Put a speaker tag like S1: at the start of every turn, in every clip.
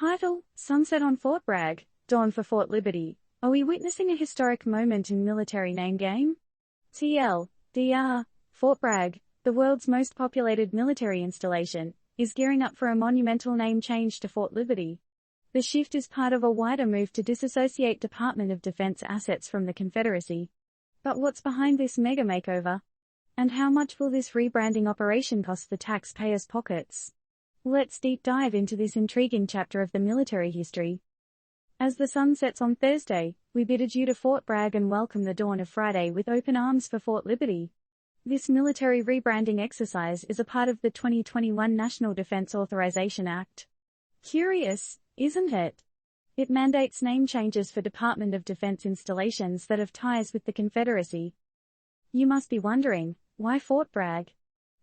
S1: Title: Sunset on Fort Bragg, Dawn for Fort Liberty. Are we witnessing a historic moment in military name game? TLDR, Fort Bragg, the world's most populated military installation, is gearing up for a monumental name change to Fort Liberty. The shift is part of a wider move to disassociate Department of Defense assets from the Confederacy. But what's behind this mega makeover? And how much will this rebranding operation cost the taxpayers' pockets? Let's deep dive into this intriguing chapter of the military history. As the sun sets on Thursday, we bid adieu to Fort Bragg and welcome the dawn of Friday with open arms for Fort Liberty. This military rebranding exercise is a part of the 2021 National Defense Authorization Act. Curious, isn't it? It mandates name changes for Department of Defense installations that have ties with the Confederacy. You must be wondering, why Fort Bragg?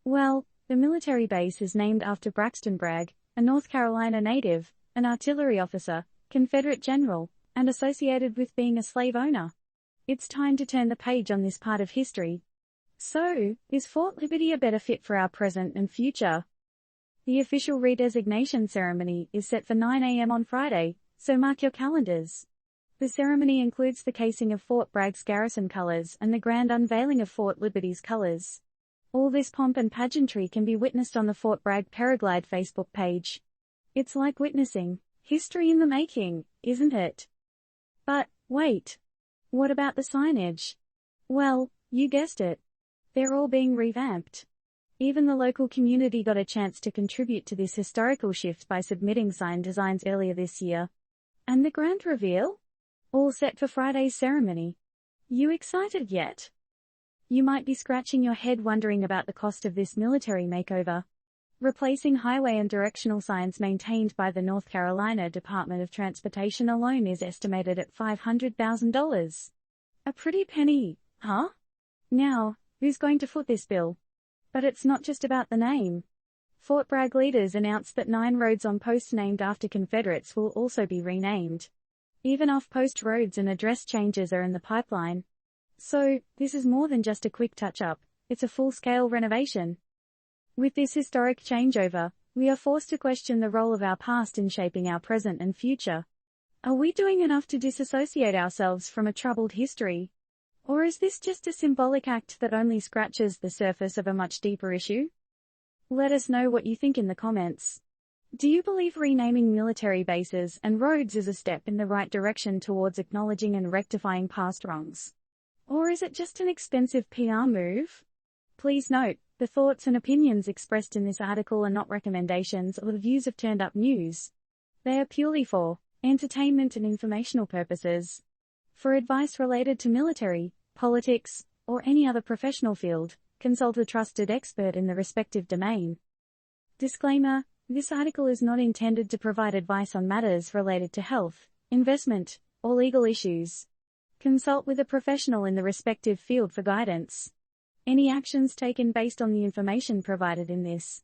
S1: Well, the military base is named after Braxton Bragg, a North Carolina native, an artillery officer, Confederate general, and associated with being a slave owner. It's time to turn the page on this part of history. So, is Fort Liberty a better fit for our present and future? The official redesignation ceremony is set for 9 a.m. on Friday, so mark your calendars. The ceremony includes the casing of Fort Bragg's garrison colors and the grand unveiling of Fort Liberty's colors. All this pomp and pageantry can be witnessed on the Fort Bragg Paraglide Facebook page. It's like witnessing history in the making, isn't it? But, wait. What about the signage? Well, you guessed it. They're all being revamped. Even the local community got a chance to contribute to this historical shift by submitting sign designs earlier this year. And the grand reveal? All set for Friday's ceremony. You excited yet? You might be scratching your head wondering about the cost of this military makeover. Replacing highway and directional signs maintained by the North Carolina Department of Transportation alone is estimated at $500,000. A pretty penny, huh? Now, who's going to foot this bill? But it's not just about the name. Fort Bragg leaders announced that 9 roads on posts named after Confederates will also be renamed. Even off-post roads and address changes are in the pipeline. So, this is more than just a quick touch-up, it's a full-scale renovation. With this historic changeover, we are forced to question the role of our past in shaping our present and future. Are we doing enough to disassociate ourselves from a troubled history? Or is this just a symbolic act that only scratches the surface of a much deeper issue? Let us know what you think in the comments. Do you believe renaming military bases and roads is a step in the right direction towards acknowledging and rectifying past wrongs? Or is it just an expensive PR move? Please note, the thoughts and opinions expressed in this article are not recommendations or the views of Turned Up News. They are purely for entertainment and informational purposes. For advice related to military, politics, or any other professional field, consult a trusted expert in the respective domain. Disclaimer: this article is not intended to provide advice on matters related to health, investment, or legal issues. Consult with a professional in the respective field for guidance. Any actions taken based on the information provided in this